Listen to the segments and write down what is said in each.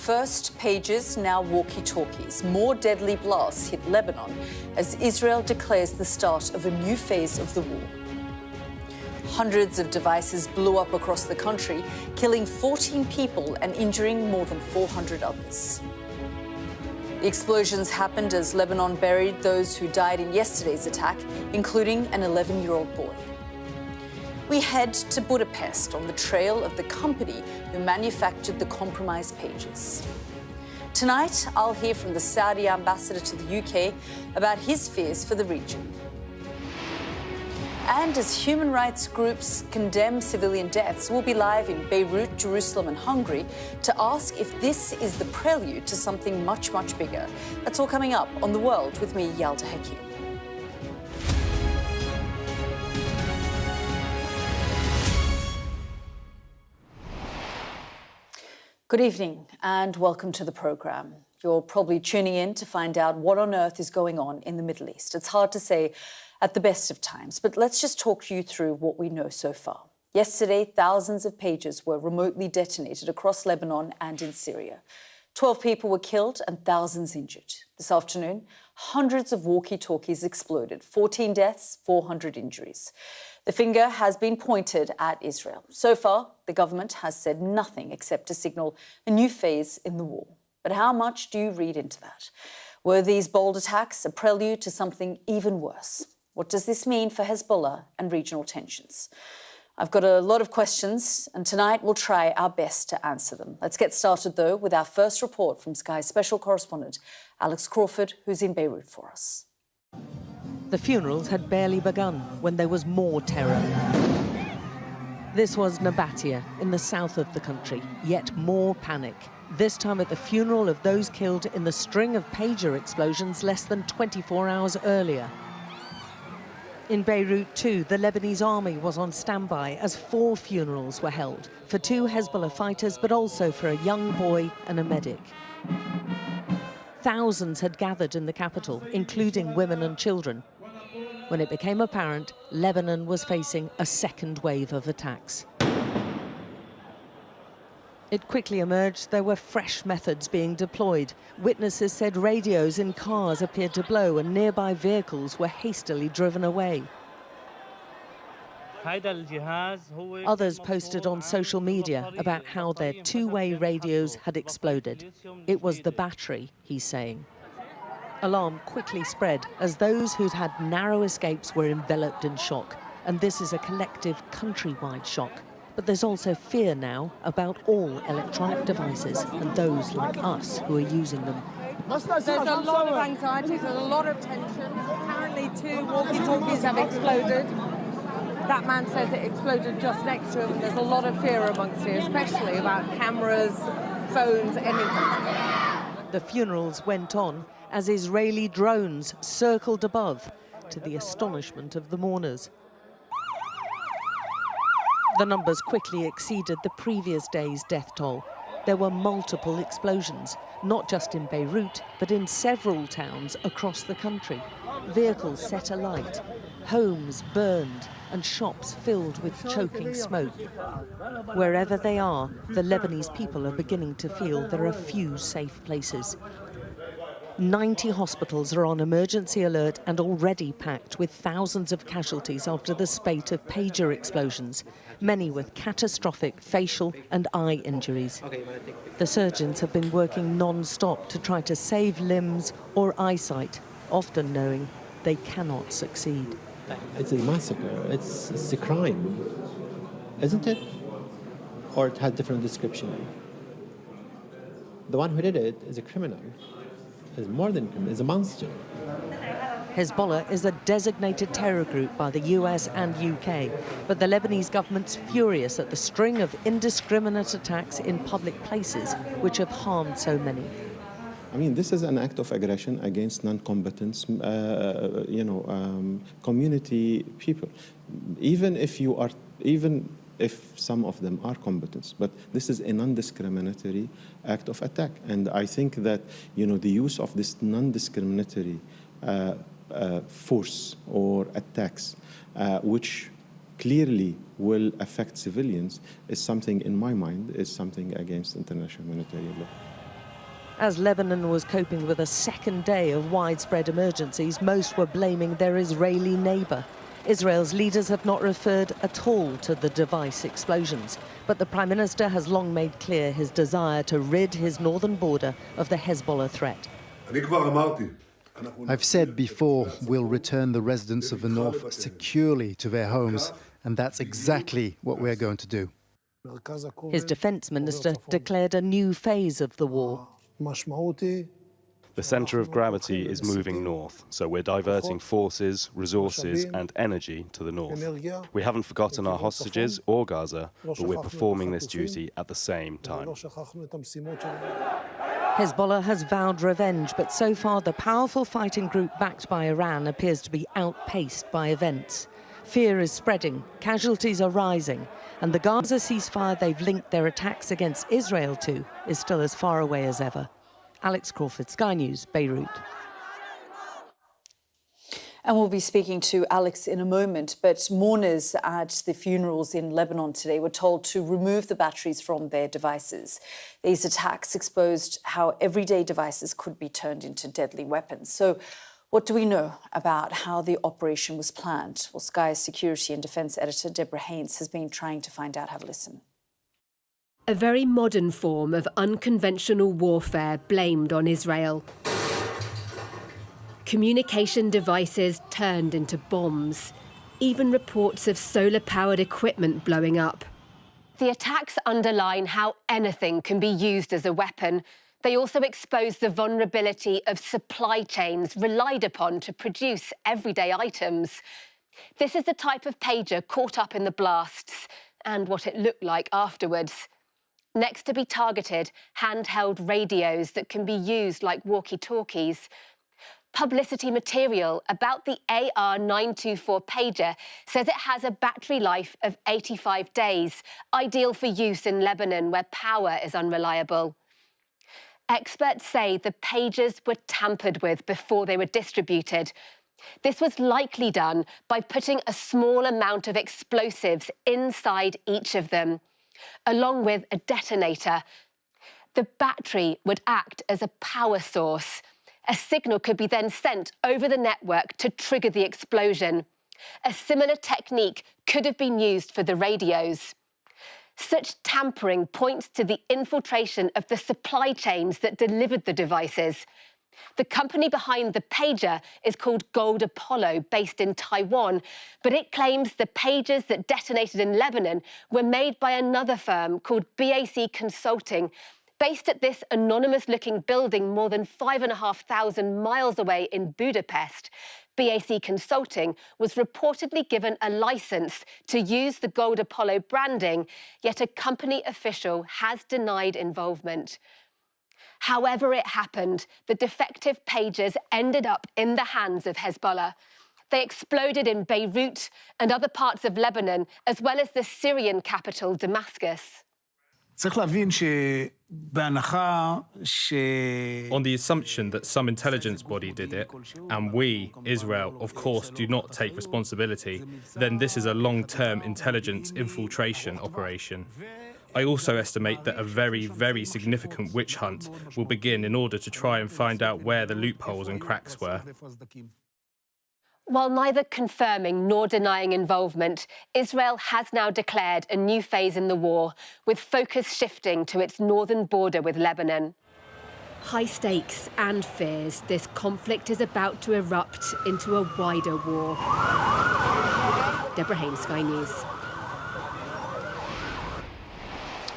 First pagers, now walkie-talkies. More deadly blasts hit Lebanon as Israel declares the start of a new phase of the war. Hundreds of devices blew up across the country, killing 14 people and injuring more than 400 others. The explosions happened as Lebanon buried those who died in yesterday's attack, including an 11-year-old boy. We head to Budapest on the trail of the company who manufactured the compromised pages. Tonight, I'll hear from the Saudi ambassador to the UK about his fears for the region. And as human rights groups condemn civilian deaths, we'll be live in Beirut, Jerusalem and Hungary to ask if this is the prelude to something much, much bigger. That's all coming up on The World with me, Yalda Hakim. Good evening and welcome to the programme. You're probably tuning in to find out what on earth is going on in the Middle East. It's hard to say at the best of times, but let's just talk you through what we know so far. Yesterday, thousands of pages were remotely detonated across Lebanon and in Syria. 12 people were killed and thousands injured. This afternoon, hundreds of walkie-talkies exploded, 14 deaths, 400 injuries. The finger has been pointed at Israel. So far, the government has said nothing except to signal a new phase in the war. But how much do you read into that? Were these bold attacks a prelude to something even worse? What does this mean for Hezbollah and regional tensions? I've got a lot of questions, and tonight we'll try our best to answer them. Let's get started, though, with our first report from Sky's special correspondent, Alex Crawford, who's in Beirut for us. The funerals had barely begun when there was more terror. This was Nabatia in the south of the country, yet more panic. This time at the funeral of those killed in the string of pager explosions less than 24 hours earlier. In Beirut, too, the Lebanese army was on standby as 4 funerals were held for 2 Hezbollah fighters, but also for a young boy and a medic. Thousands had gathered in the capital, including women and children, when it became apparent Lebanon was facing a second wave of attacks. It quickly emerged there were fresh methods being deployed. Witnesses said radios in cars appeared to blow and nearby vehicles were hastily driven away. Others posted on social media about how their 2-way radios had exploded. It was the battery, he's saying. Alarm quickly spread as those who'd had narrow escapes were enveloped in shock. And this is a collective countrywide shock. But there's also fear now about all electronic devices and those like us who are using them. There's a lot of anxiety, there's a lot of tension. Apparently 2 walkie-talkies have exploded. That man says it exploded just next to him. There's a lot of fear amongst you, especially about cameras, phones, anything. The funerals went on as Israeli drones circled above, to the astonishment of the mourners. The numbers quickly exceeded the previous day's death toll. There were multiple explosions, not just in Beirut, but in several towns across the country. Vehicles set alight, homes burned, and shops filled with choking smoke. Wherever they are, the Lebanese people are beginning to feel there are few safe places. 90 hospitals are on emergency alert and already packed with thousands of casualties after the spate of pager explosions, many with catastrophic facial and eye injuries. The surgeons have been working non-stop to try to save limbs or eyesight, often knowing they cannot succeed. It's a massacre, it's a crime, isn't it? Or it had different description. The one who did it is a criminal. Is more than criminal, is a monster. Hezbollah is a designated terror group by the US and UK, but the Lebanese government's furious at the string of indiscriminate attacks in public places which have harmed so many. I mean, this is an act of aggression against non-combatants, community people. Even if some of them are combatants, but this is a non-discriminatory act of attack. And I think that, the use of this non-discriminatory force or attacks, which clearly will affect civilians, is something, in my mind, is something against international humanitarian law. As Lebanon was coping with a second day of widespread emergencies, most were blaming their Israeli neighbour. Israel's leaders have not referred at all to the device explosions, but the Prime Minister has long made clear his desire to rid his northern border of the Hezbollah threat. I've said before, we'll return the residents of the north securely to their homes, and that's exactly what we're going to do. His defence minister declared a new phase of the war. The centre of gravity is moving north, so we're diverting forces, resources and energy to the north. We haven't forgotten our hostages or Gaza, but we're performing this duty at the same time. Hezbollah has vowed revenge, but so far the powerful fighting group backed by Iran appears to be outpaced by events. Fear is spreading, casualties are rising, and the Gaza ceasefire they've linked their attacks against Israel to is still as far away as ever. Alex Crawford, Sky News, Beirut. And we'll be speaking to Alex in a moment, but mourners at the funerals in Lebanon today were told to remove the batteries from their devices. These attacks exposed how everyday devices could be turned into deadly weapons. So what do we know about how the operation was planned? Well, Sky's security and defence editor Deborah Haynes has been trying to find out. Have a listen. A very modern form of unconventional warfare blamed on Israel. Communication devices turned into bombs. Even reports of solar-powered equipment blowing up. The attacks underline how anything can be used as a weapon. They also expose the vulnerability of supply chains relied upon to produce everyday items. This is the type of pager caught up in the blasts and what it looked like afterwards. Next to be targeted, handheld radios that can be used like walkie-talkies. Publicity material about the AR-924 pager says it has a battery life of 85 days, ideal for use in Lebanon where power is unreliable. Experts say the pagers were tampered with before they were distributed. This was likely done by putting a small amount of explosives inside each of them, along with a detonator. The battery would act as a power source. A signal could be then sent over the network to trigger the explosion. A similar technique could have been used for the radios. Such tampering points to the infiltration of the supply chains that delivered the devices. The company behind the pager is called Gold Apollo, based in Taiwan, but it claims the pagers that detonated in Lebanon were made by another firm called BAC Consulting, based at this anonymous-looking building more than 5,500 miles away in Budapest. BAC Consulting was reportedly given a licence to use the Gold Apollo branding, yet a company official has denied involvement. However it happened, the defective pagers ended up in the hands of Hezbollah. They exploded in Beirut and other parts of Lebanon, as well as the Syrian capital, Damascus. On the assumption that some intelligence body did it, and we, Israel, of course, do not take responsibility, then this is a long-term intelligence infiltration operation. I also estimate that a very, very significant witch hunt will begin in order to try and find out where the loopholes and cracks were. While neither confirming nor denying involvement, Israel has now declared a new phase in the war, with focus shifting to its northern border with Lebanon. High stakes and fears, this conflict is about to erupt into a wider war. Deborah Haynes, Sky News.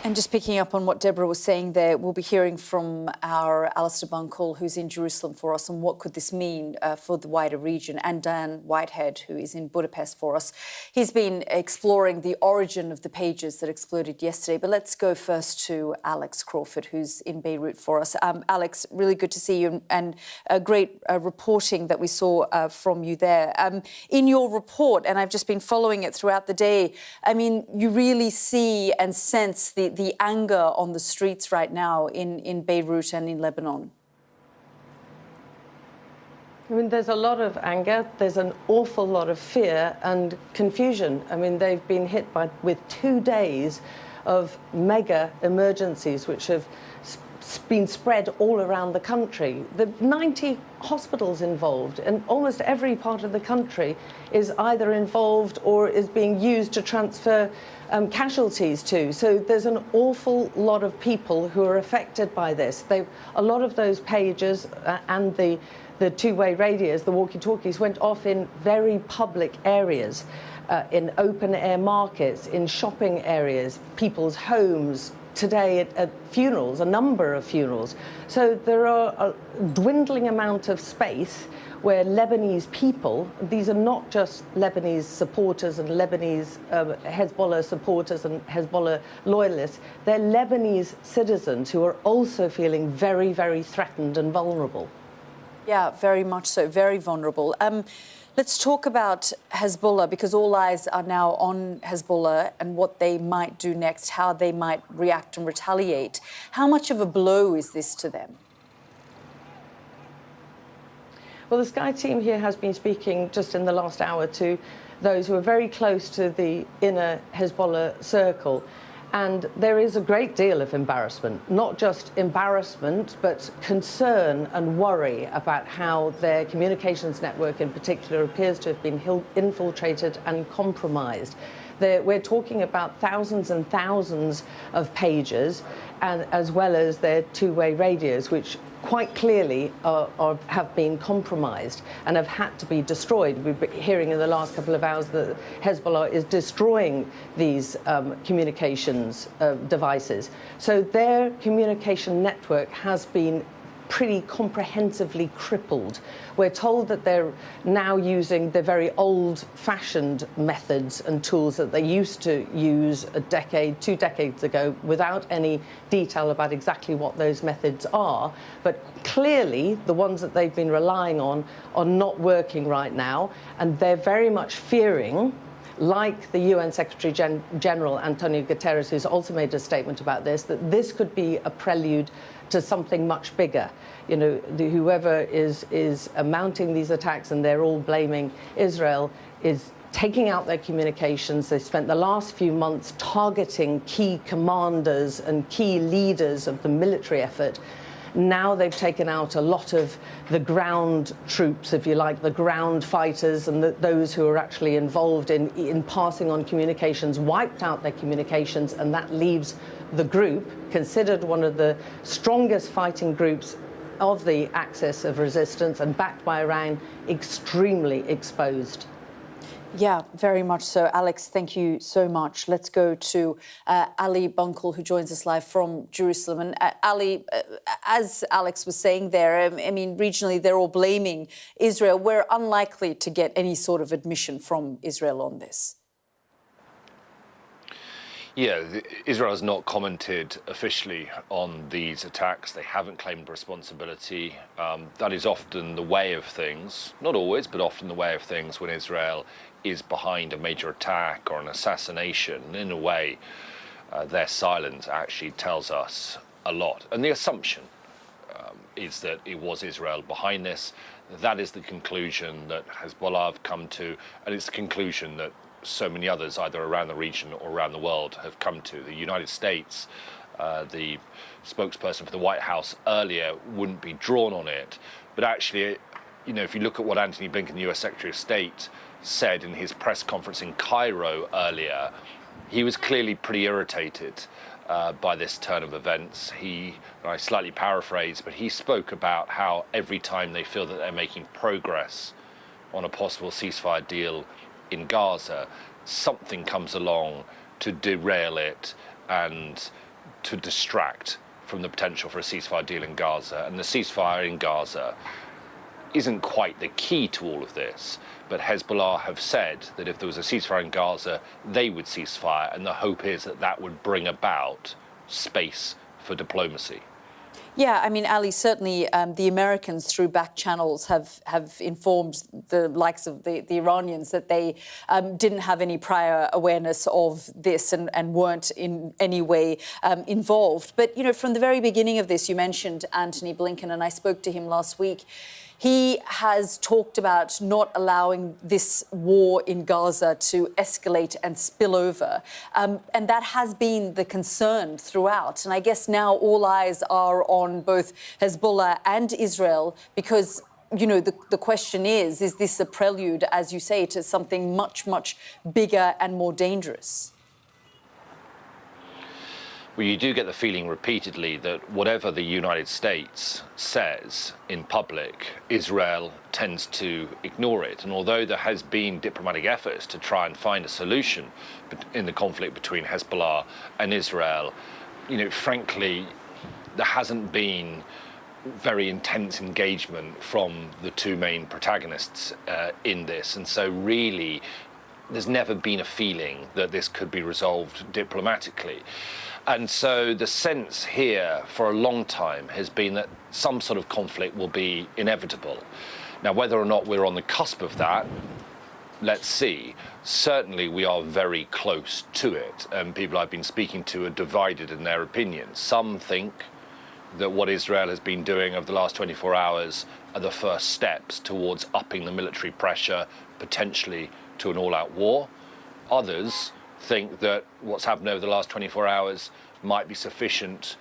And just picking up on what Deborah was saying there, we'll be hearing from our Alistair Bunkle, who's in Jerusalem for us, and what could this mean for the wider region, and Dan Whitehead, who is in Budapest for us. He's been exploring the origin of the pagers that exploded yesterday. But let's go first to Alex Crawford, who's in Beirut for us. Alex, really good to see you, and great reporting that we saw from you there. In your report, and I've just been following it throughout the day, I mean, you really see and sense the anger on the streets right now in Beirut and in Lebanon. I mean, there's a lot of anger, there's an awful lot of fear and confusion. I mean, they've been hit with 2 days of mega emergencies which have been spread all around the country. The 90 hospitals involved, and almost every part of the country is either involved or is being used to transfer casualties to. So there's an awful lot of people who are affected by this. A lot of those pages and the two-way radios, the walkie-talkies, went off in very public areas, in open-air markets, in shopping areas, people's homes, today at funerals, a number of funerals. So there are a dwindling amount of space where Lebanese people, these are not just Lebanese supporters and Lebanese Hezbollah supporters and Hezbollah loyalists, they're Lebanese citizens who are also feeling very, very threatened and vulnerable. Yeah, very much so, very vulnerable. Let's talk about Hezbollah, because all eyes are now on Hezbollah and what they might do next, how they might react and retaliate. How much of a blow is this to them? Well, the Sky team here has been speaking just in the last hour to those who are very close to the inner Hezbollah circle. And there is a great deal of embarrassment, not just embarrassment, but concern and worry about how their communications network in particular appears to have been infiltrated and compromised. We're talking about thousands and thousands of pages, and as well as their two-way radios, which quite clearly have been compromised and have had to be destroyed. We've been hearing in the last couple of hours that Hezbollah is destroying these communications devices. So their communication network has been pretty comprehensively crippled. We're told that they're now using the very old-fashioned methods and tools that they used to use a decade, 2 decades ago, without any detail about exactly what those methods are. But clearly, the ones that they've been relying on are not working right now, and they're very much fearing, like the UN Secretary General Antonio Guterres, who's also made a statement about this, that this could be a prelude to something much bigger. You know, whoever is mounting these attacks, and they're all blaming Israel, is taking out their communications. They spent the last few months targeting key commanders and key leaders of the military effort. Now they've taken out a lot of the ground troops, if you like, the ground fighters, and those who are actually involved in passing on communications, wiped out their communications, and that leaves the group, considered one of the strongest fighting groups of the axis of resistance and backed by Iran, extremely exposed. Yeah, very much so. Alex, thank you so much. Let's go to Ali Bunkle, who joins us live from Jerusalem. And Ali, as Alex was saying there, I mean, regionally, they're all blaming Israel. We're unlikely to get any sort of admission from Israel on this. Yeah, Israel has not commented officially on these attacks. They haven't claimed responsibility. That is often the way of things, not always, but often the way of things when Israel is behind a major attack or an assassination. In a way, their silence actually tells us a lot. And the assumption is that it was Israel behind this. That is the conclusion that Hezbollah have come to, and it's the conclusion that so many others, either around the region or around the world, have come to. The United States, the spokesperson for the White House earlier, wouldn't be drawn on it. But actually, you know, if you look at what Antony Blinken, the US Secretary of State, said in his press conference in Cairo earlier, he was clearly pretty irritated by this turn of events. I slightly paraphrase, but he spoke about how every time they feel that they're making progress on a possible ceasefire deal in Gaza, something comes along to derail it and to distract from the potential for a ceasefire deal in Gaza. And the ceasefire in Gaza isn't quite the key to all of this, but Hezbollah have said that if there was a ceasefire in Gaza, they would cease fire, and the hope is that that would bring about space for diplomacy. Yeah, I mean, Ali, certainly the Americans through back channels have informed the likes of the Iranians that they didn't have any prior awareness of this and weren't in any way involved. But, you know, from the very beginning of this, you mentioned Antony Blinken, and I spoke to him last week. He has talked about not allowing this war in Gaza to escalate and spill over. And that has been the concern throughout. And I guess now all eyes are on both Hezbollah and Israel because, you know, the question is this a prelude, as you say, to something much, much bigger and more dangerous? Well, you do get the feeling repeatedly that whatever the United States says in public, Israel tends to ignore it. And although there has been diplomatic efforts to try and find a solution in the conflict between Hezbollah and Israel, you know, frankly, there hasn't been very intense engagement from the two main protagonists in this. And so really, there's never been a feeling that this could be resolved diplomatically. And so the sense here for a long time has been that some sort of conflict will be inevitable. Now, whether or not we're on the cusp of that, let's see. Certainly, we are very close to it. And people I've been speaking to are divided in their opinions. Some think that what Israel has been doing over the last 24 hours are the first steps towards upping the military pressure, potentially to an all-out war. Others think that what's happened over the last 24 hours might be sufficient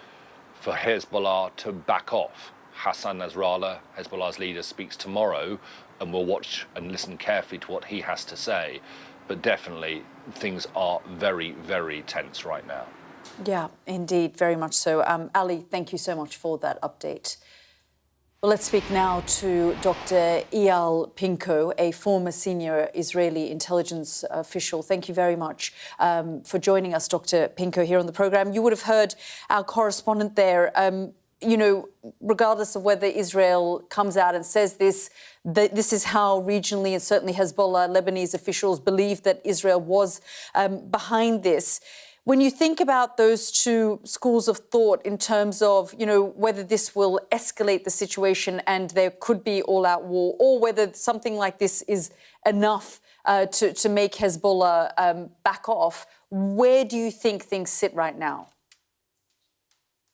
for Hezbollah to back off. Hassan Nasrallah, Hezbollah's leader, speaks tomorrow, and we'll watch and listen carefully to what he has to say. But definitely, things are very, very tense right now. Yeah, indeed, very much so. Ali, thank you so much for that update. Well, let's speak now to Dr. Eyal Pinko, a former senior Israeli intelligence official. Thank you very much for joining us, Dr. Pinko, here on the programme. You would have heard our correspondent there. You know, regardless of whether Israel comes out and says this, this is how regionally and certainly Hezbollah, Lebanese officials believe that Israel was behind this. When you think about those two schools of thought in terms of, you know, whether this will escalate the situation and there could be all-out war, or whether something like this is enough to make Hezbollah back off, where do you think things sit right now?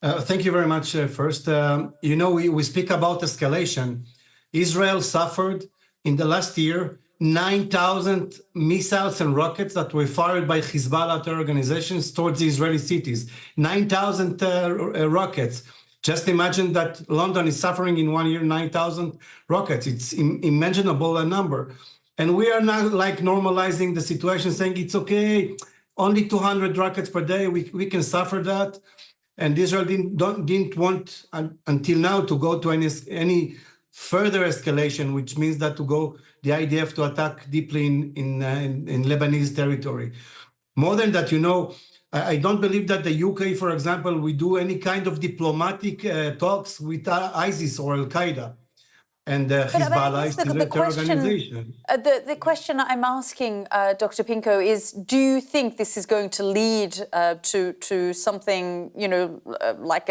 Thank you very much. First, you know, we speak about escalation. Israel suffered in the last year 9,000 missiles and rockets that were fired by Hezbollah terror organizations towards the Israeli cities. 9,000 rockets. Just imagine that London is suffering in 1 year 9,000 rockets. It's unimaginable number. And we are now like normalizing the situation, saying it's okay, only 200 rockets per day, we can suffer that. And Israel didn't want until now to go to any further escalation, which means that to go the IDF to attack deeply in Lebanese territory. More than that, you know, I don't believe that the UK, for example, will do any kind of diplomatic talks with ISIS or Al-Qaeda. And Hezbollah is still a terror organization. The question I'm asking, Dr. Pinko, is do you think this is going to lead to something, you know, like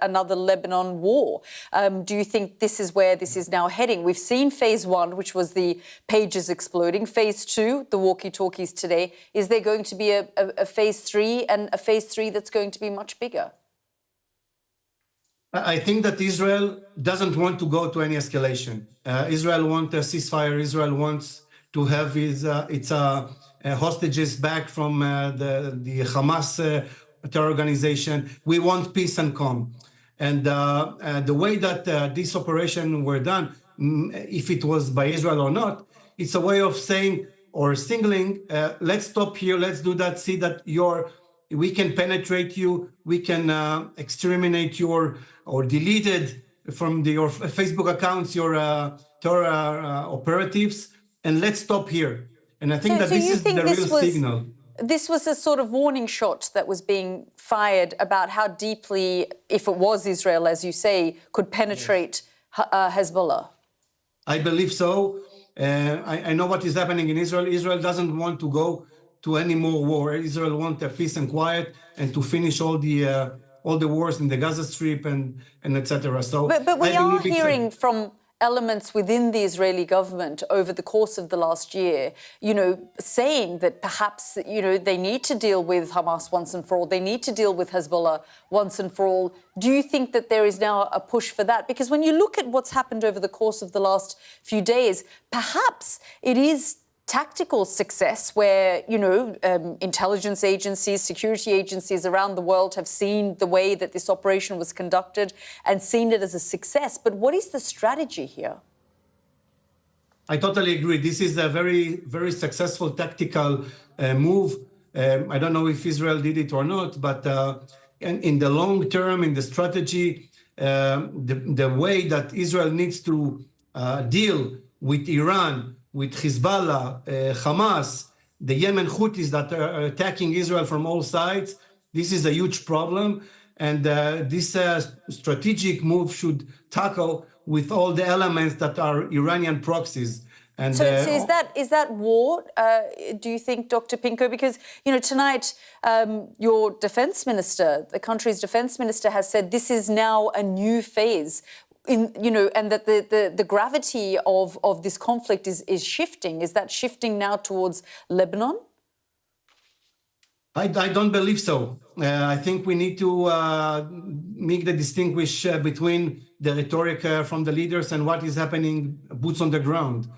another Lebanon war? Do you think this is where this is now heading? We've seen phase one, which was the pages exploding. Phase two, the walkie-talkies today. Is there going to be a phase three, and a phase three that's going to be much bigger? I think that Israel doesn't want to go to any escalation. Israel wants a ceasefire. Israel wants to have its hostages back from the Hamas terror organization. We want peace and calm. And the way that this operation were done, if it was by Israel or not, it's a way of saying or signaling, let's stop here, let's do that, see that we can penetrate you, we can exterminate or deleted from your Facebook accounts your terror operatives, and let's stop here. And I think that this is the real signal. This was a sort of warning shot that was being fired about how deeply, if it was Israel, as you say, could penetrate Hezbollah. I believe so. I know what is happening in Israel. Israel doesn't want to go to any more war. Israel wants peace and quiet and to finish all the wars in the Gaza Strip and etc. So, but we are hearing from elements within the Israeli government over the course of the last year, saying that perhaps, they need to deal with Hamas once and for all, they need to deal with Hezbollah once and for all. Do you think that there is now a push for that? Because when you look at what's happened over the course of the last few days, perhaps it is tactical success where, intelligence agencies, security agencies around the world have seen the way that this operation was conducted and seen it as a success. But what is the strategy here? I totally agree. This is a very, very successful tactical move. I don't know if Israel did it or not, but in the long term, in the strategy, the way that Israel needs to deal with Iran, with Hezbollah, Hamas, the Yemen Houthis that are attacking Israel from all sides, this is a huge problem. And this strategic move should tackle with all the elements that are Iranian proxies. And so is that war, do you think, Dr. Pinko? Because, tonight your defense minister, the country's defense minister, has said this is now a new phase. And that the gravity of this conflict is shifting. Is that shifting now towards Lebanon? I don't believe so. I think we need to make the distinguish between the rhetoric from the leaders and what is happening boots on the ground.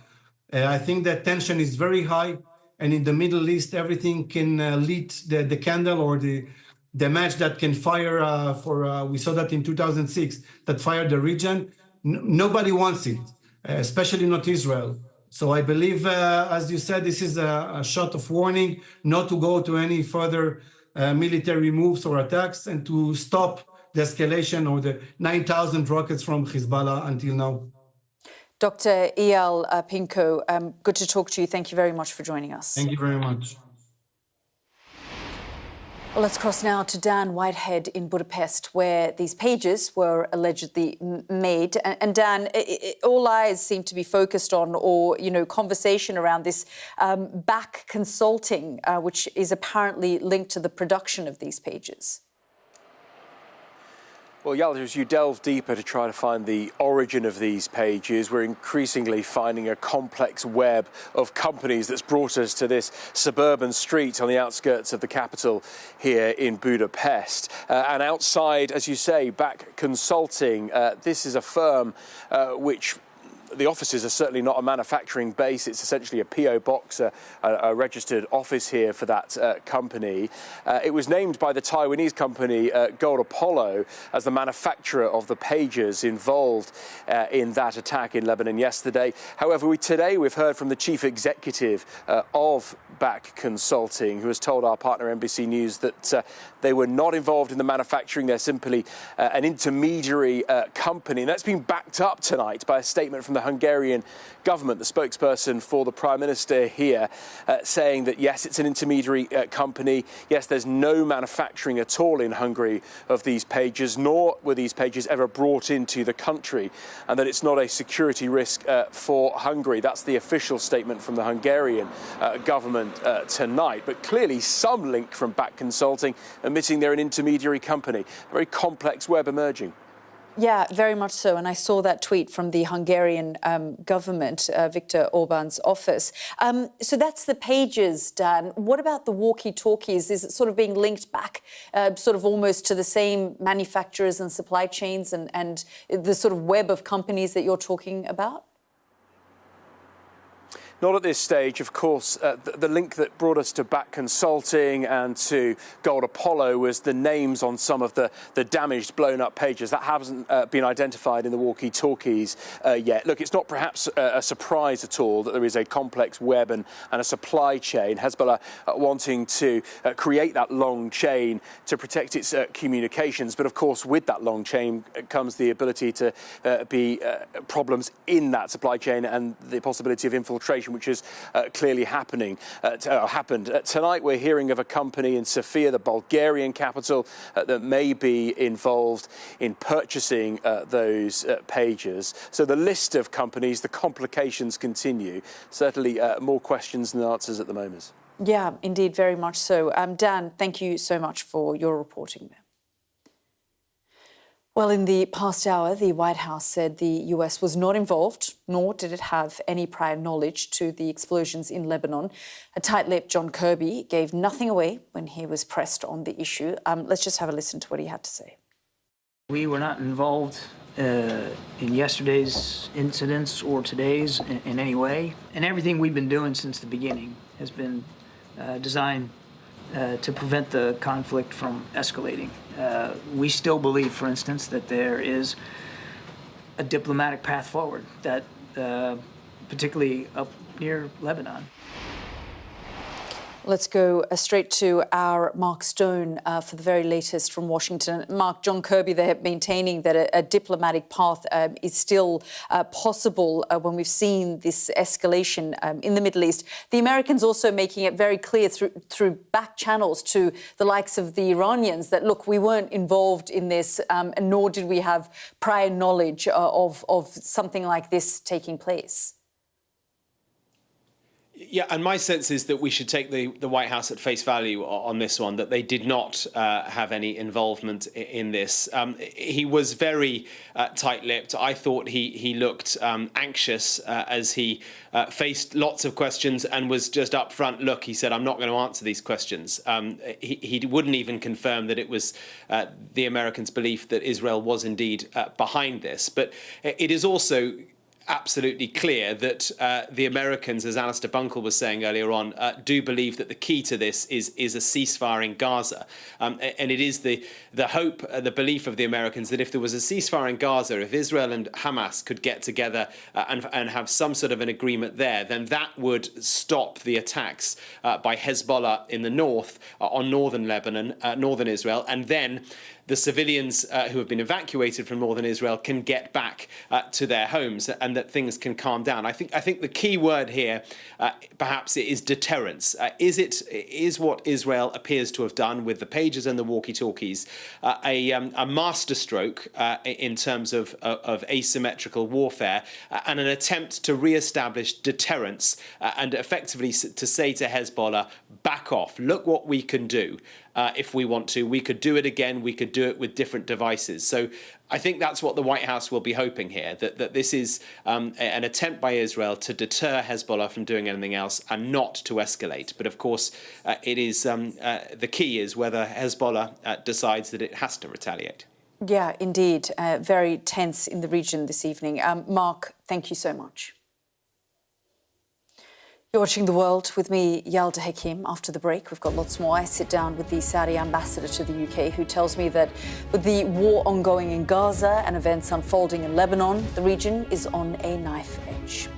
I think that tension is very high, and in the Middle East, everything can lit the candle or the match that can fire we saw that in 2006, that fired the region. Nobody wants it, especially not Israel. So I believe, as you said, this is a shot of warning not to go to any further military moves or attacks and to stop the escalation or the 9,000 rockets from Hezbollah until now. Dr. Eyal Pinko, good to talk to you. Thank you very much for joining us. Thank you very much. Well, let's cross now to Dan Whitehead in Budapest, where these pages were allegedly made. And Dan, all eyes seem to be focused on, or, conversation around this back consulting, which is apparently linked to the production of these pages. Well, Yalda, as you delve deeper to try to find the origin of these pages, we're increasingly finding a complex web of companies that's brought us to this suburban street on the outskirts of the capital here in Budapest. And outside, as you say, Back Consulting, this is a firm which the offices are certainly not a manufacturing base. It's essentially a PO box, a registered office here for that company. It was named by the Taiwanese company Gold Apollo as the manufacturer of the pages involved in that attack in Lebanon yesterday. However, today we've heard from the chief executive of Back Consulting, who has told our partner NBC News that they were not involved in the manufacturing. They're simply an intermediary company. And that's been backed up tonight by a statement from the Hungarian government, the spokesperson for the Prime Minister here, saying that, yes, it's an intermediary company. Yes, there's no manufacturing at all in Hungary of these pages, nor were these pages ever brought into the country, and that it's not a security risk for Hungary. That's the official statement from the Hungarian government tonight. But clearly some link from Back Consulting, admitting they're an intermediary company. A very complex web emerging. Yeah, very much so. And I saw that tweet from the Hungarian government, Viktor Orban's office. So that's the pages, Dan. What about the walkie-talkies? Is it sort of being linked back sort of almost to the same manufacturers and supply chains and the sort of web of companies that you're talking about? Not at this stage. Of course, the link that brought us to Back Consulting and to Gold Apollo was the names on some of the damaged, blown-up pages. That hasn't been identified in the walkie-talkies yet. Look, it's not perhaps a surprise at all that there is a complex web and a supply chain. Hezbollah wanting to create that long chain to protect its communications. But, of course, with that long chain comes the ability to be problems in that supply chain and the possibility of infiltration, which is clearly happened. Tonight we're hearing of a company in Sofia, the Bulgarian capital, that may be involved in purchasing those pages. So the list of companies, the complications continue. Certainly more questions than answers at the moment. Yeah, indeed, very much so. Dan, thank you so much for your reporting there. Well, in the past hour, the White House said the US was not involved, nor did it have any prior knowledge to the explosions in Lebanon. A tight-lipped John Kirby gave nothing away when he was pressed on the issue. Let's just have a listen to what he had to say. We were not involved in yesterday's incidents or today's in any way. And everything we've been doing since the beginning has been designed to prevent the conflict from escalating. We still believe, for instance, that there is a diplomatic path forward, that particularly up near Lebanon. Let's go straight to our Mark Stone for the very latest from Washington. Mark, John Kirby there maintaining that a diplomatic path is still possible when we've seen this escalation in the Middle East. The Americans also making it very clear through back channels to the likes of the Iranians that, look, we weren't involved in this, nor did we have prior knowledge of something like this taking place. Yeah, and my sense is that we should take the White House at face value on this one, that they did not have any involvement in this. He was very tight-lipped. I thought he looked anxious as he faced lots of questions and was just up front. Look, he said, I'm not going to answer these questions. He wouldn't even confirm that it was the Americans' belief that Israel was indeed behind this. But it is also absolutely clear that the Americans, as Alistair Bunkle was saying earlier on, do believe that the key to this is a ceasefire in Gaza. And it is the hope, the belief of the Americans that if there was a ceasefire in Gaza, if Israel and Hamas could get together and have some sort of an agreement there, then that would stop the attacks by Hezbollah in the north on northern Lebanon, northern Israel, and then the civilians who have been evacuated from northern Israel can get back to their homes, and that things can calm down. I think the key word here, perhaps, is deterrence. Is what Israel appears to have done with the pagers and the walkie-talkies a masterstroke in terms of asymmetrical warfare and an attempt to re-establish deterrence and effectively to say to Hezbollah, back off, look what we can do. If we want to, we could do it again. We could do it with different devices. So I think that's what the White House will be hoping here, that this is an attempt by Israel to deter Hezbollah from doing anything else and not to escalate. But of course, it is the key is whether Hezbollah decides that it has to retaliate. Yeah, indeed. Very tense in the region this evening. Mark, thank you so much. You're watching The World with me, Yalda Hakim. After the break, we've got lots more. I sit down with the Saudi ambassador to the UK, who tells me that with the war ongoing in Gaza and events unfolding in Lebanon, the region is on a knife edge.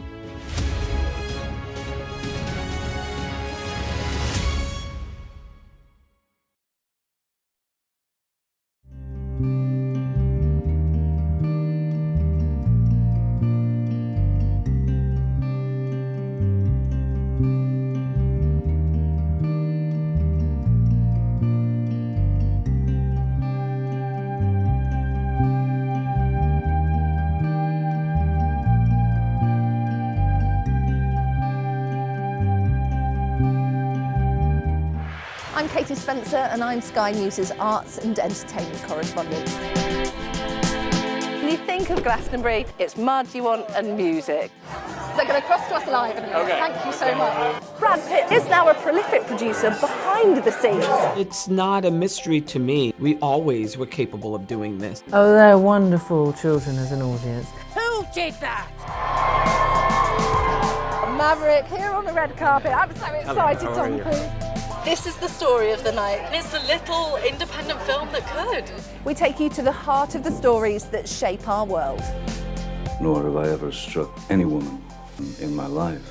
I'm Katie Spencer and I'm Sky News' arts and entertainment correspondent. When you think of Glastonbury, it's mud you want and music. They're going to cross to us live in a minute. Okay. Thank you so much. Brad Pitt is now a prolific producer behind the scenes. It's not a mystery to me. We always were capable of doing this. Oh, they're wonderful children as an audience. Who did that? Maverick here on the red carpet. I'm so excited, Tom Cruise. This is the story of the night. It's the little independent film that could. We take you to the heart of the stories that shape our world. Nor have I ever struck any woman in my life.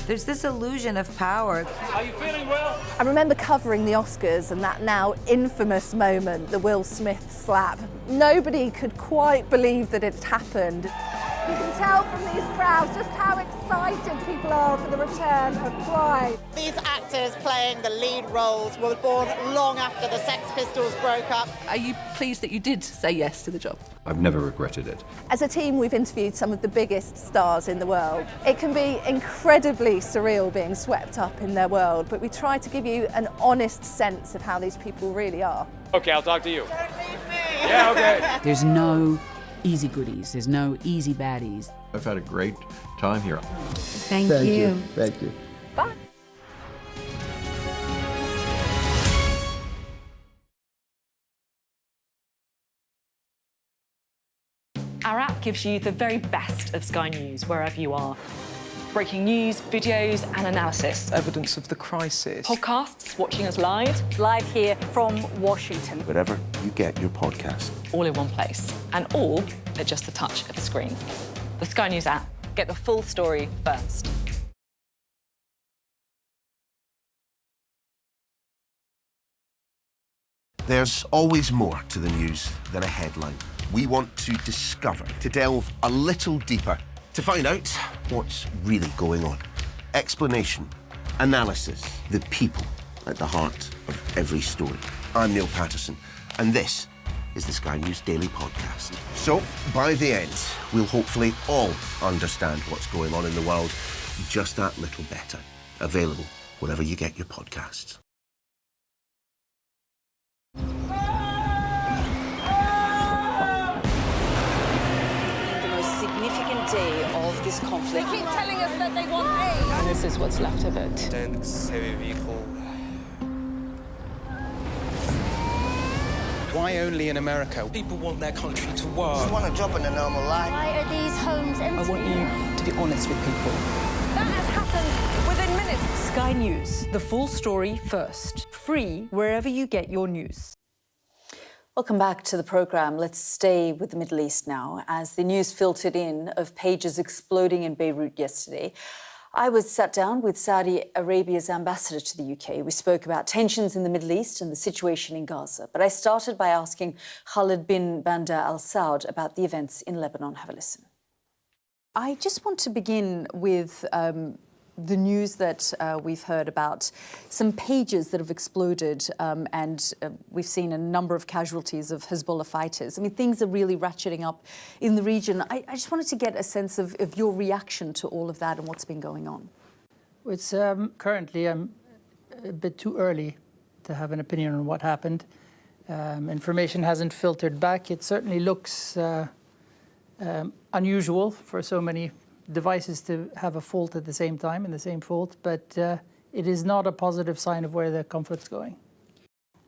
There's this illusion of power. Are you feeling well? I remember covering the Oscars and that now infamous moment, the Will Smith slap. Nobody could quite believe that it happened. You can tell from these crowds just how excited people are for the return of Pride. These actors playing the lead roles were born long after the Sex Pistols broke up. Are you pleased that you did say yes to the job? I've never regretted it. As a team, we've interviewed some of the biggest stars in the world. It can be incredibly surreal being swept up in their world, but we try to give you an honest sense of how these people really are. Okay, I'll talk to you. Don't leave me. Yeah, okay. There's no easy goodies. There's no easy baddies. I've had a great time here. Thank you. Thank you. Bye. Our app gives you the very best of Sky News wherever you are. Breaking news, videos and analysis. Evidence of the crisis. Podcasts, watching us live. Live here from Washington. Wherever you get your podcast. All in one place. And all at just the touch of a screen. The Sky News app. Get the full story first. There's always more to the news than a headline. We want to discover, to delve a little deeper, to find out what's really going on. Explanation, analysis, the people at the heart of every story. I'm Neil Patterson, and this is the Sky News Daily Podcast. So, by the end, we'll hopefully all understand what's going on in the world just that little better. Available wherever you get your podcasts. Day of this conflict. They keep telling us that they want aid. And this is what's left of it. Tanks, heavy vehicle. Why only in America? People want their country to work. Just want a job in a normal life. Why are these homes empty? I want you to be honest with people. That has happened within minutes. Sky News, the full story first. Free wherever you get your news. Welcome back to the programme. Let's stay with the Middle East now. As the news filtered in of pages exploding in Beirut yesterday, I was sat down with Saudi Arabia's ambassador to the UK. We spoke about tensions in the Middle East and the situation in Gaza. But I started by asking Khalid bin Bandar Al Saud about the events in Lebanon. Have a listen. I just want to begin with the news that we've heard about some pages that have exploded and we've seen a number of casualties of Hezbollah fighters. I mean, things are really ratcheting up in the region. I just wanted to get a sense of your reaction to all of that and what's been going on. It's currently a bit too early to have an opinion on what happened. Information hasn't filtered back. It certainly looks unusual for so many devices to have a fault at the same time, in the same fault, but it is not a positive sign of where the conflict's going.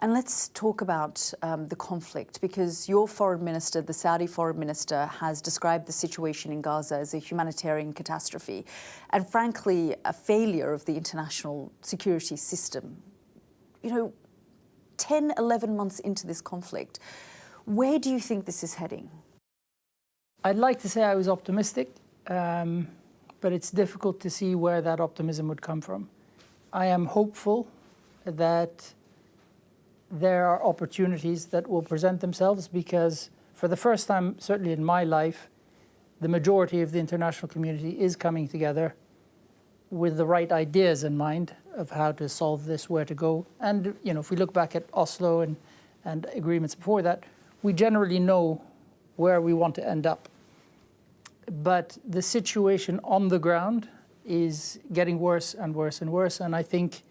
And let's talk about the conflict, because your foreign minister, the Saudi foreign minister, has described the situation in Gaza as a humanitarian catastrophe and, frankly, a failure of the international security system. You know, 10, 11 months into this conflict, where do you think this is heading? I'd like to say I was optimistic. But it's difficult to see where that optimism would come from. I am hopeful that there are opportunities that will present themselves because for the first time, certainly in my life, the majority of the international community is coming together with the right ideas in mind of how to solve this, where to go. And, you know, if we look back at Oslo and agreements before that, we generally know where we want to end up. But the situation on the ground is getting worse and worse and worse, and I think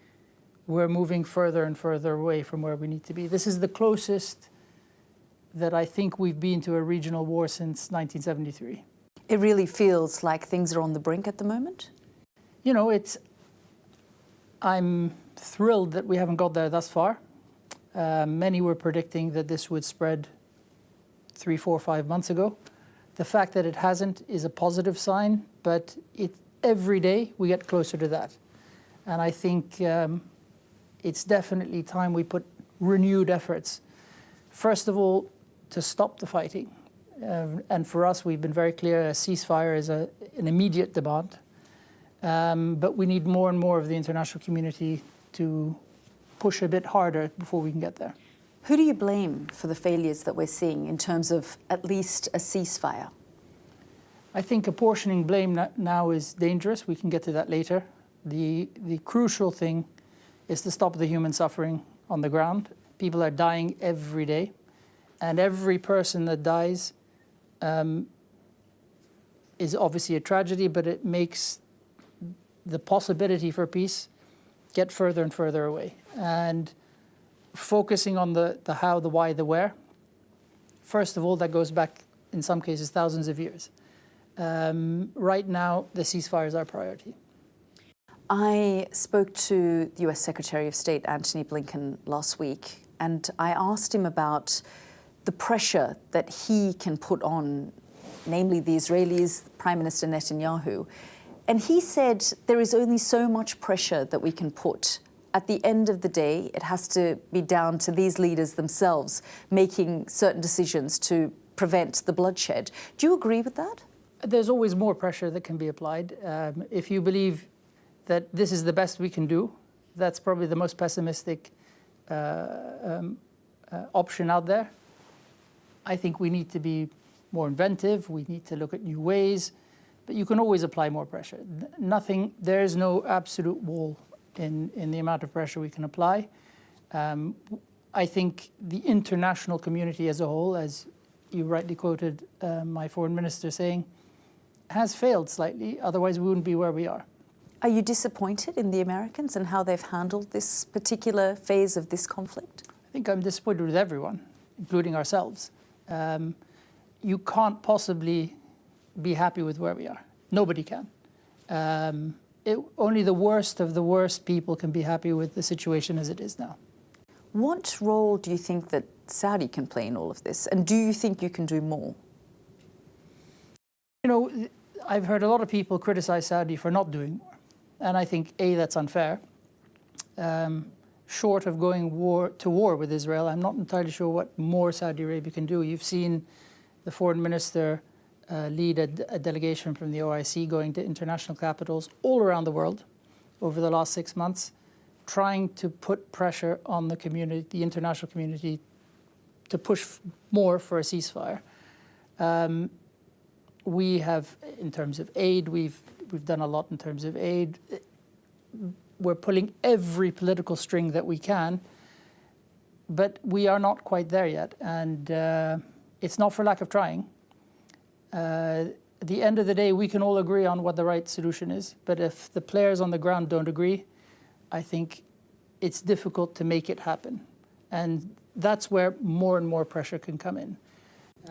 we're moving further and further away from where we need to be. This is the closest that I think we've been to a regional war since 1973. It really feels like things are on the brink at the moment? You know, I'm thrilled that we haven't got there thus far. Many were predicting that this would spread 3, 4, 5 months ago. The fact that it hasn't is a positive sign, but every day we get closer to that. And I think it's definitely time we put renewed efforts. First of all, to stop the fighting. And for us, we've been very clear, a ceasefire is an immediate demand. But we need more and more of the international community to push a bit harder before we can get there. Who do you blame for the failures that we're seeing in terms of at least a ceasefire? I think apportioning blame now is dangerous. We can get to that later. The crucial thing is to stop the human suffering on the ground. People are dying every day. And every person that dies is obviously a tragedy, but it makes the possibility for peace get further and further away. And focusing on the how, the why, the where, First of all, that goes back, in some cases, thousands of years. Right now, the ceasefire is our priority. I spoke to the US Secretary of State, Antony Blinken, last week, and I asked him about the pressure that he can put on, namely the Israelis, Prime Minister Netanyahu. And he said there is only so much pressure that we can put. At the end of the day, it has to be down to these leaders themselves making certain decisions to prevent the bloodshed. Do you agree with that? There's always more pressure that can be applied. If you believe that this is the best we can do, that's probably the most pessimistic option out there. I think we need to be more inventive. We need to look at new ways, but you can always apply more pressure. There is no absolute wall in the amount of pressure we can apply. I think the international community as a whole, as you rightly quoted my foreign minister saying, has failed slightly, otherwise we wouldn't be where we are. Are you disappointed in the Americans and how they've handled this particular phase of this conflict? I think I'm disappointed with everyone, including ourselves. You can't possibly be happy with where we are. Nobody can. Only the worst of the worst people can be happy with the situation as it is now. What role do you think that Saudi can play in all of this? And do you think you can do more? You know, I've heard a lot of people criticize Saudi for not doing more. And I think, A, that's unfair. Short of going to war with Israel, I'm not entirely sure what more Saudi Arabia can do. You've seen the foreign minister lead a delegation from the OIC going to international capitals all around the world over the last 6 months, trying to put pressure on the community, the international community, to push more for a ceasefire. We have, in terms of aid, we've done a lot in terms of aid. We're pulling every political string that we can, but we are not quite there yet. And it's not for lack of trying. At the end of the day, we can all agree on what the right solution is. But if the players on the ground don't agree, I think it's difficult to make it happen. And that's where more and more pressure can come in.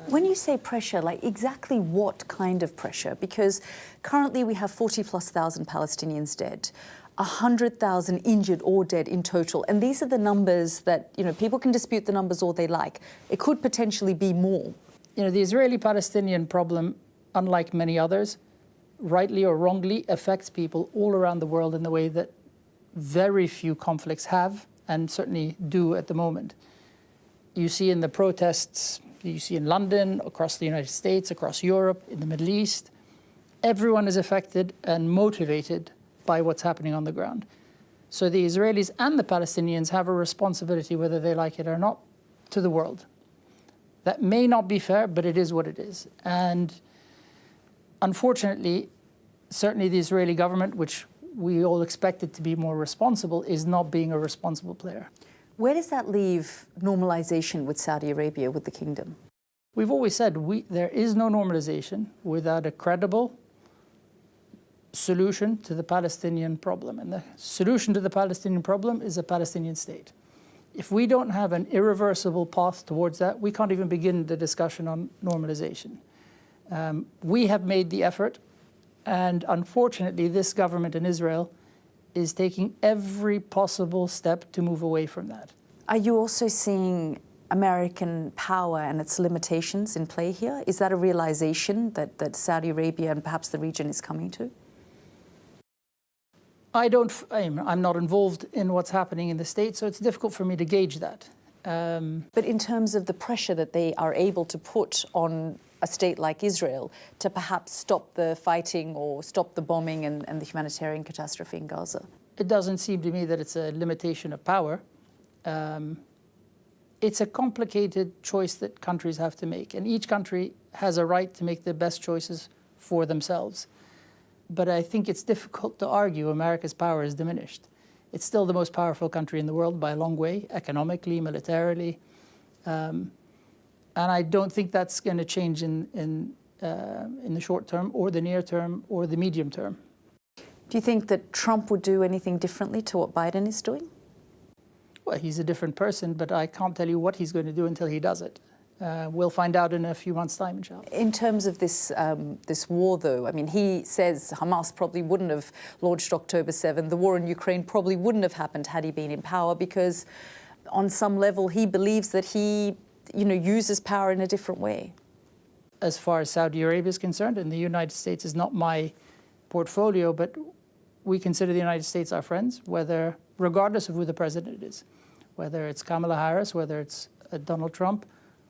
When you say pressure, like exactly what kind of pressure? Because currently we have 40,000+ Palestinians dead, 100,000 injured or dead in total. And these are the numbers that, you know, people can dispute the numbers all they like. It could potentially be more. You know, the Israeli-Palestinian problem, unlike many others, rightly or wrongly affects people all around the world in the way that very few conflicts have and certainly do at the moment. You see in the protests, you see in London, across the United States, across Europe, in the Middle East, everyone is affected and motivated by what's happening on the ground. So the Israelis and the Palestinians have a responsibility, whether they like it or not, to the world. That may not be fair, but it is what it is. And unfortunately, certainly the Israeli government, which we all expected to be more responsible, is not being a responsible player. Where does that leave normalization with Saudi Arabia, with the kingdom? We've always said there is no normalization without a credible solution to the Palestinian problem. And the solution to the Palestinian problem is a Palestinian state. If we don't have an irreversible path towards that, we can't even begin the discussion on normalization. We have made the effort, and unfortunately, this government in Israel is taking every possible step to move away from that. Are you also seeing American power and its limitations in play here? Is that a realization that Saudi Arabia and perhaps the region is coming to? I'm not involved in what's happening in the States, so it's difficult for me to gauge that. But in terms of the pressure that they are able to put on a state like Israel to perhaps stop the fighting or stop the bombing and the humanitarian catastrophe in Gaza? It doesn't seem to me that it's a limitation of power. It's a complicated choice that countries have to make, and each country has a right to make the best choices for themselves. But I think it's difficult to argue America's power is diminished. It's still the most powerful country in the world by a long way, economically, militarily. And I don't think that's going to change in the short term or the near term or the medium term. Do you think that Trump would do anything differently to what Biden is doing? Well, he's a different person, but I can't tell you what he's going to do until he does it. We'll find out in a few months' time, inshallah. In terms of this this war, though, I mean, he says Hamas probably wouldn't have launched October 7. The war in Ukraine probably wouldn't have happened had he been in power, because on some level he believes that he, uses power in a different way. As far as Saudi Arabia is concerned, and the United States is not my portfolio, but we consider the United States our friends, regardless of who the president is, whether it's Kamala Harris, whether it's Donald Trump.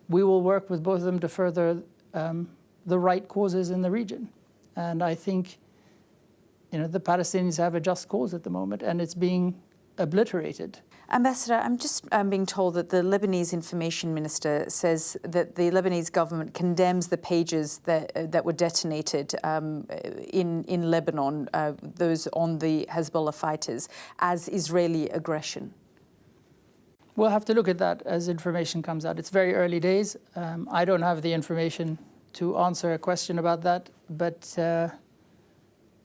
We will work with both of them to further the right causes in the region. And I think, the Palestinians have a just cause at the moment, and it's being obliterated. Ambassador, I'm just being told that the Lebanese information minister says that the Lebanese government condemns the pages that were detonated in Lebanon, those on the Hezbollah fighters, as Israeli aggression. We'll have to look at that as information comes out. It's very early days. I don't have the information to answer a question about that, but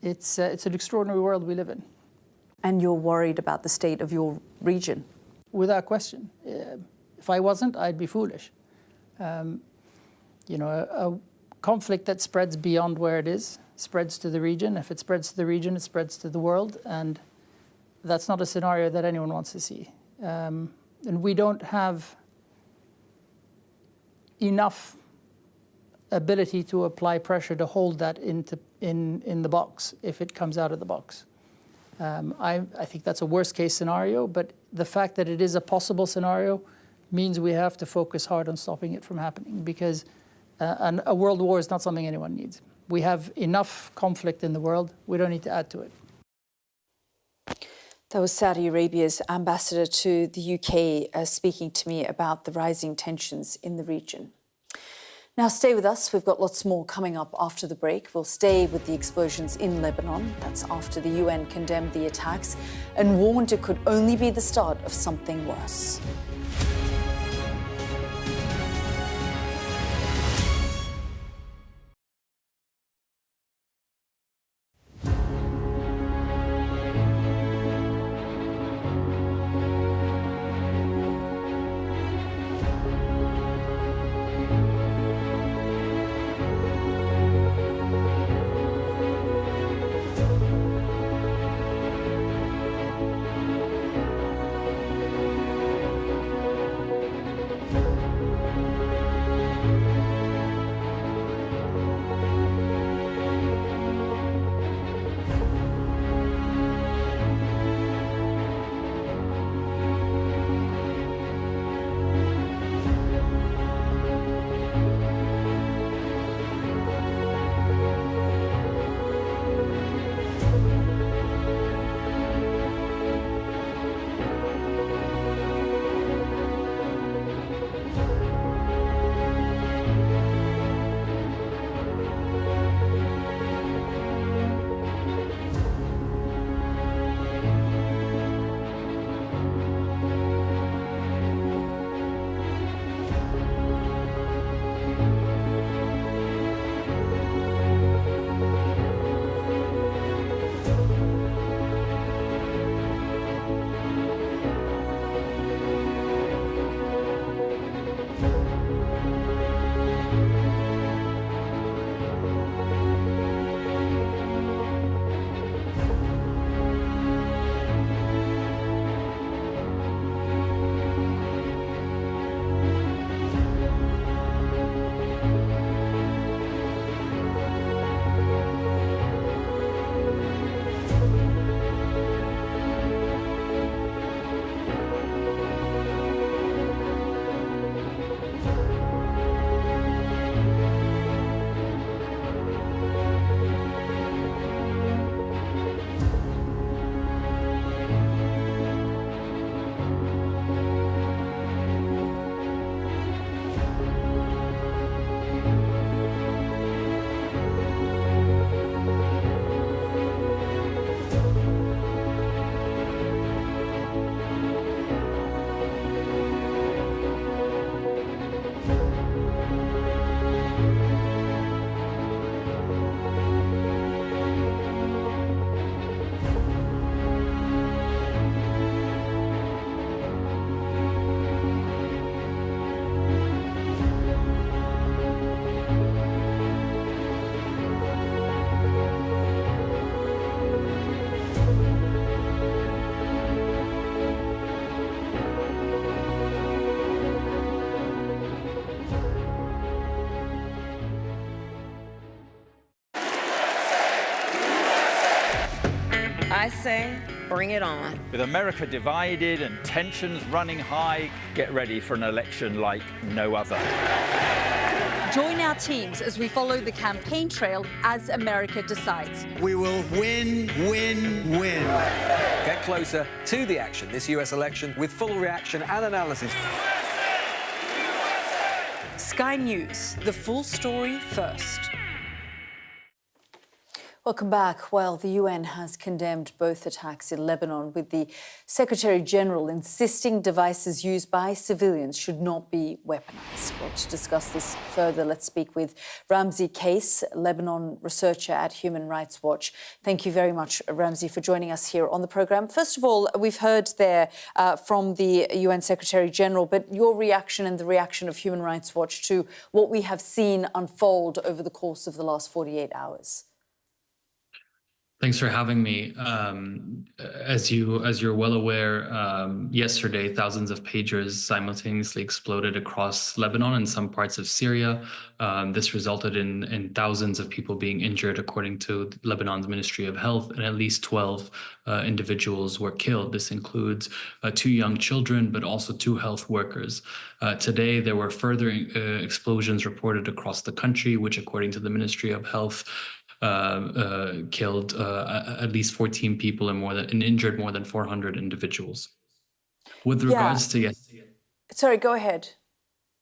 it's an extraordinary world we live in. And you're worried about the state of your region? Without question. If I wasn't, I'd be foolish. A conflict that spreads beyond where it is spreads to the region. If it spreads to the region, it spreads to the world. And that's not a scenario that anyone wants to see. And we don't have enough ability to apply pressure to hold that in the box if it comes out of the box. I think that's a worst-case scenario, but the fact that it is a possible scenario means we have to focus hard on stopping it from happening, because a world war is not something anyone needs. We have enough conflict in the world. We don't need to add to it. That was Saudi Arabia's ambassador to the UK speaking to me about the rising tensions in the region. Now stay with us, we've got lots more coming up after the break. We'll stay with the explosions in Lebanon. That's after the UN condemned the attacks and warned it could only be the start of something worse. I say, bring it on. With America divided and tensions running high, get ready for an election like no other. Join our teams as we follow the campaign trail as America decides. We will win, win, win. Get closer to the action this US election with full reaction and analysis. Sky News, the full story first. Welcome back. Well, the UN has condemned both attacks in Lebanon, with the Secretary-General insisting devices used by civilians should not be weaponized. Well, to discuss this further, let's speak with Ramzi Case, Lebanon researcher at Human Rights Watch. Thank you very much, Ramzi, for joining us here on the programme. First of all, we've heard there from the UN Secretary-General, but your reaction and the reaction of Human Rights Watch to what we have seen unfold over the course of the last 48 hours. Thanks for having me. As you're well aware, yesterday thousands of pagers simultaneously exploded across Lebanon and some parts of Syria. This resulted in thousands of people being injured, according to Lebanon's Ministry of Health, and at least 12 individuals were killed. This includes 2 young children, but also 2 health workers. Today, there were further explosions reported across the country, which, according to the Ministry of Health, killed at least 14 people and injured more than 400 individuals. With regards to Sorry, go ahead.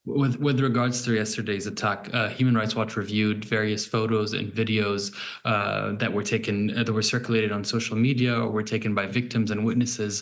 With regards to yesterday's attack, Human Rights Watch reviewed various photos and videos that were circulated on social media or were taken by victims and witnesses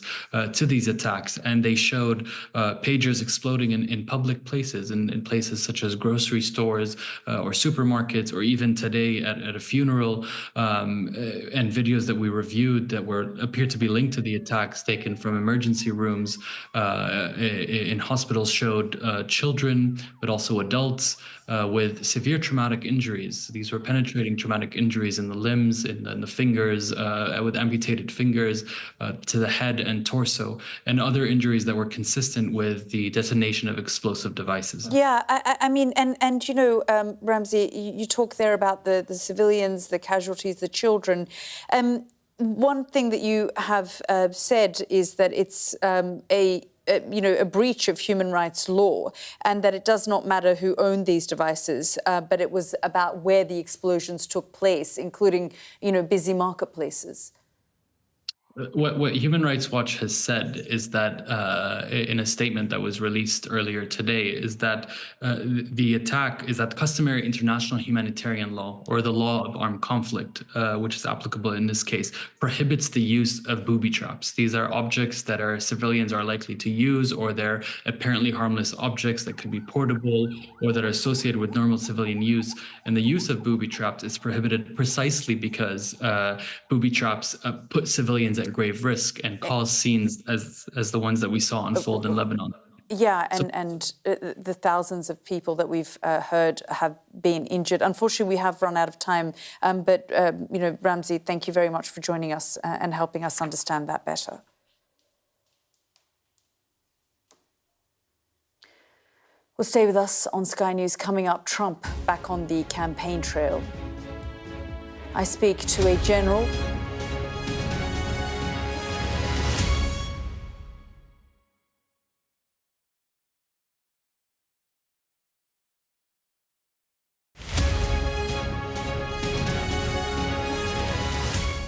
to these attacks, and they showed pagers exploding in public places, in places such as grocery stores or supermarkets, or even today at a funeral, and videos that we reviewed that appeared to be linked to the attacks taken from emergency rooms in hospitals showed children, but also adults with severe traumatic injuries. These were penetrating traumatic injuries in the limbs, in the fingers, with amputated fingers, to the head and torso, and other injuries that were consistent with the detonation of explosive devices. Yeah, I mean, and you know, Ramzi, you talk there about the civilians, the casualties, the children. One thing that you have said is that it's a breach of human rights law, and that it does not matter who owned these devices, but it was about where the explosions took place, including, busy marketplaces. What Human Rights Watch has said is that, in a statement that was released earlier today, is that the attack is that customary international humanitarian law, or the law of armed conflict, which is applicable in this case, prohibits the use of booby traps. These are objects that civilians are likely to use, or they're apparently harmless objects that could be portable or that are associated with normal civilian use. And the use of booby traps is prohibited precisely because booby traps put civilians at grave risk and cause scenes as the ones that we saw unfold in Lebanon. Yeah, and the thousands of people that we've heard have been injured. Unfortunately, we have run out of time, but Ramzi, thank you very much for joining us and helping us understand that better. Well, stay with us on Sky News. Coming up, Trump back on the campaign trail. I speak to a general.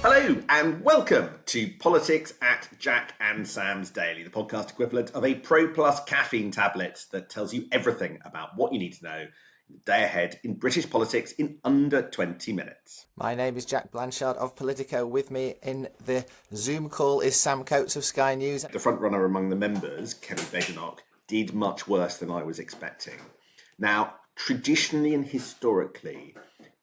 Hello and welcome to Politics at Jack and Sam's Daily, the podcast equivalent of a Pro Plus caffeine tablet that tells you everything about what you need to know in the day ahead in British politics in under 20 minutes. My name is Jack Blanchard of Politico. With me in the Zoom call is Sam Coates of Sky News. The frontrunner among the members, Kenny Badenoch, did much worse than I was expecting. Now, traditionally and historically,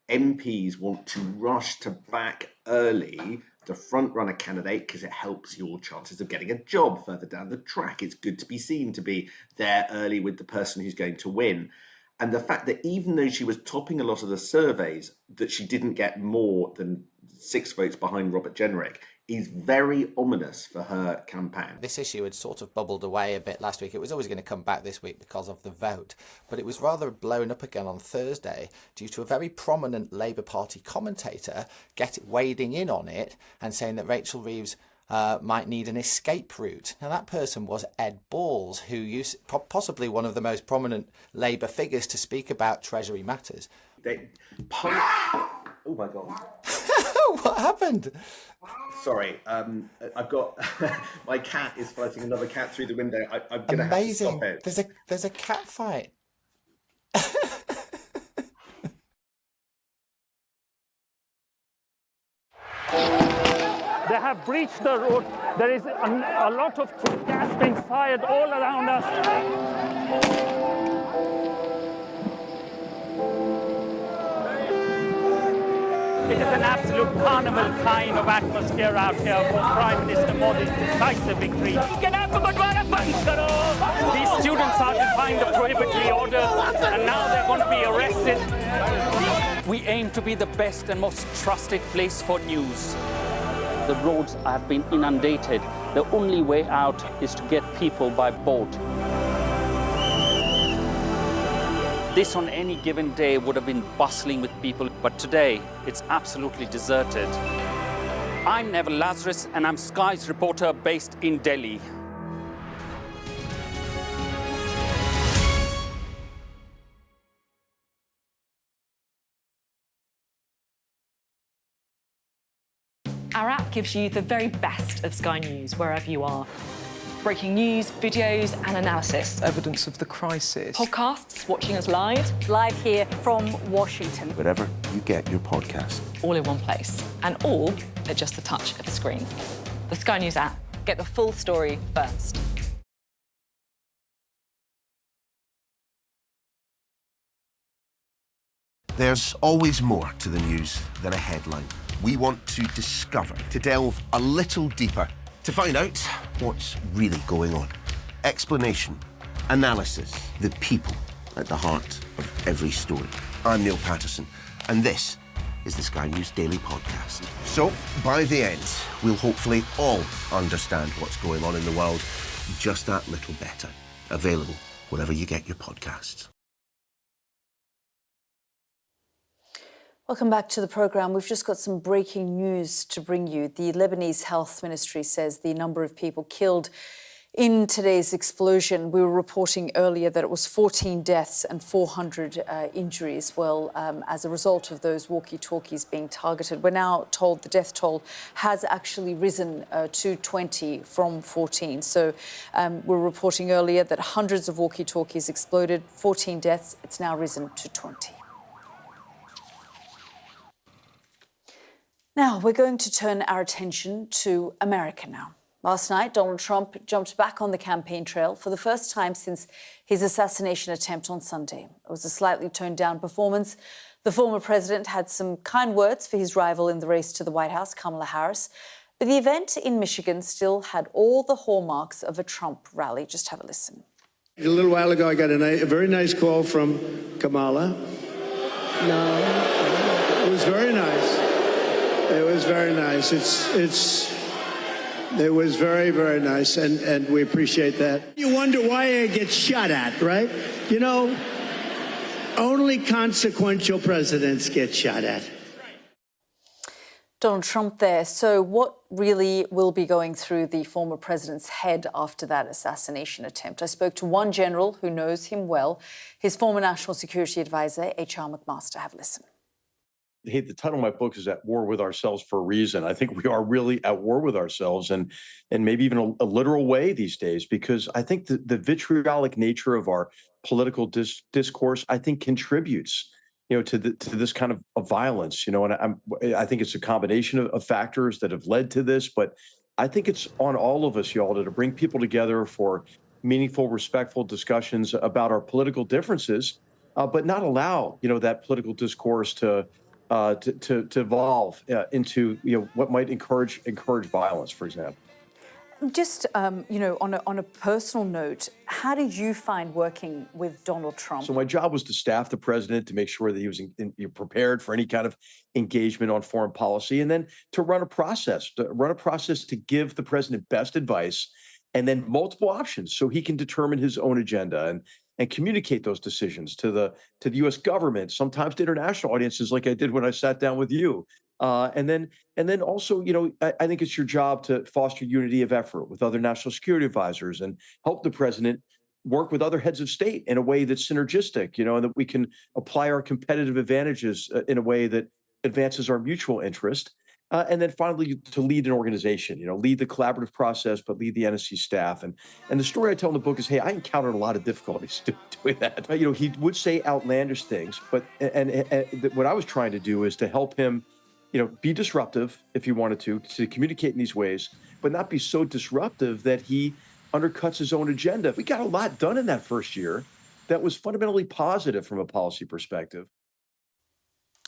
MPs want to rush to back early the front-runner candidate because it helps your chances of getting a job further down the track. It's good to be seen to be there early with the person who's going to win. And the fact that even though she was topping a lot of the surveys, that she didn't get more than 6 votes behind Robert Jenrick is very ominous for her campaign. This issue had sort of bubbled away a bit last week. It was always going to come back this week because of the vote, but it was rather blown up again on Thursday due to a very prominent Labour Party commentator wading in on it and saying that Rachel Reeves might need an escape route. Now, that person was Ed Balls, who used possibly one of the most prominent Labour figures to speak about Treasury matters. Oh my God. What happened? Sorry, I've got my cat is fighting another cat through the window. I'm going to have to stop it. There's a cat fight. They have breached the road. There is a lot of gas being fired all around us. It is an absolute carnival kind of atmosphere out here for Prime Minister Modi's decisive victory. These students are defying the prohibitory order, and now they're going to be arrested. We aim to be the best and most trusted place for news. The roads have been inundated. The only way out is to get people by boat. This on any given day would have been bustling with people, but today it's absolutely deserted. I'm Neville Lazarus, and I'm Sky's reporter based in Delhi. Our app gives you the very best of Sky News wherever you are. Breaking news, videos and analysis. Evidence of the crisis. Podcasts, watching us live. Live here from Washington. Wherever you get your podcast. All in one place. And all at just the touch of a screen. The Sky News app. Get the full story first. There's always more to the news than a headline. We want to discover, to delve a little deeper, to find out what's really going on. Explanation, analysis, the people at the heart of every story. I'm Neil Patterson, and this is the Sky News Daily Podcast. So, by the end, we'll hopefully all understand what's going on in the world just that little better. Available wherever you get your podcasts. Welcome back to the programme. We've just got some breaking news to bring you. The Lebanese Health Ministry says the number of people killed in today's explosion, we were reporting earlier that it was 14 deaths and 400 injuries. Well, as a result of those walkie-talkies being targeted, we're now told the death toll has actually risen to 20 from 14. So we're reporting earlier that hundreds of walkie-talkies exploded, 14 deaths. It's now risen to 20. Now, we're going to turn our attention to America now. Last night, Donald Trump jumped back on the campaign trail for the first time since his assassination attempt on Sunday. It was a slightly toned-down performance. The former president had some kind words for his rival in the race to the White House, Kamala Harris. But the event in Michigan still had all the hallmarks of a Trump rally. Just have a listen. A little while ago, I got a very nice call from Kamala. No, it was very nice. It was very nice. It was very, very nice, and we appreciate that. You wonder why it gets shot at, right? You know, only consequential presidents get shot at. Donald Trump there. So what really will be going through the former president's head after that assassination attempt? I spoke to one general who knows him well, his former national security advisor, H.R. McMaster. Have a listen. Hey, the title of my book is At War with Ourselves for a reason. I think we are really at war with ourselves, and maybe even a literal way these days, because I think the vitriolic nature of our political discourse, I think, contributes, to this kind of violence, and I think it's a combination of factors that have led to this, but I think it's on all of us, Yalda, to bring people together for meaningful, respectful discussions about our political differences, but not allow, that political discourse to evolve into what might encourage violence, for example. Just, you know, on a personal note, how did you find working with Donald Trump? So my job was to staff the president to make sure that he was prepared for any kind of engagement on foreign policy, and then to run a process to give the president best advice and then multiple options so he can determine his own agenda and communicate those decisions to the U.S. government, sometimes to international audiences, like I did when I sat down with you. And then also, you know, I think it's your job to foster unity of effort with other national security advisors and help the president work with other heads of state in a way that's synergistic, you know, and that we can apply our competitive advantages in a way that advances our mutual interest. And then finally, to lead an organization, you know, lead the collaborative process, but lead the NSC staff. And the story I tell in the book is, hey, I encountered a lot of difficulties doing that. You know, he would say outlandish things, but what I was trying to do is to help him, you know, be disruptive if he wanted to communicate in these ways, but not be so disruptive that he undercuts his own agenda. We got a lot done in that first year that was fundamentally positive from a policy perspective.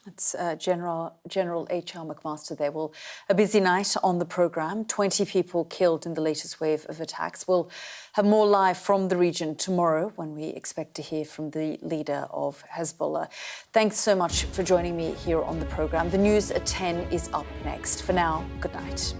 It's General H.R. McMaster there. Well, a busy night on the programme. 20 people killed in the latest wave of attacks. We'll have more live from the region tomorrow when we expect to hear from the leader of Hezbollah. Thanks so much for joining me here on the programme. The news at 10 is up next. For now, good night.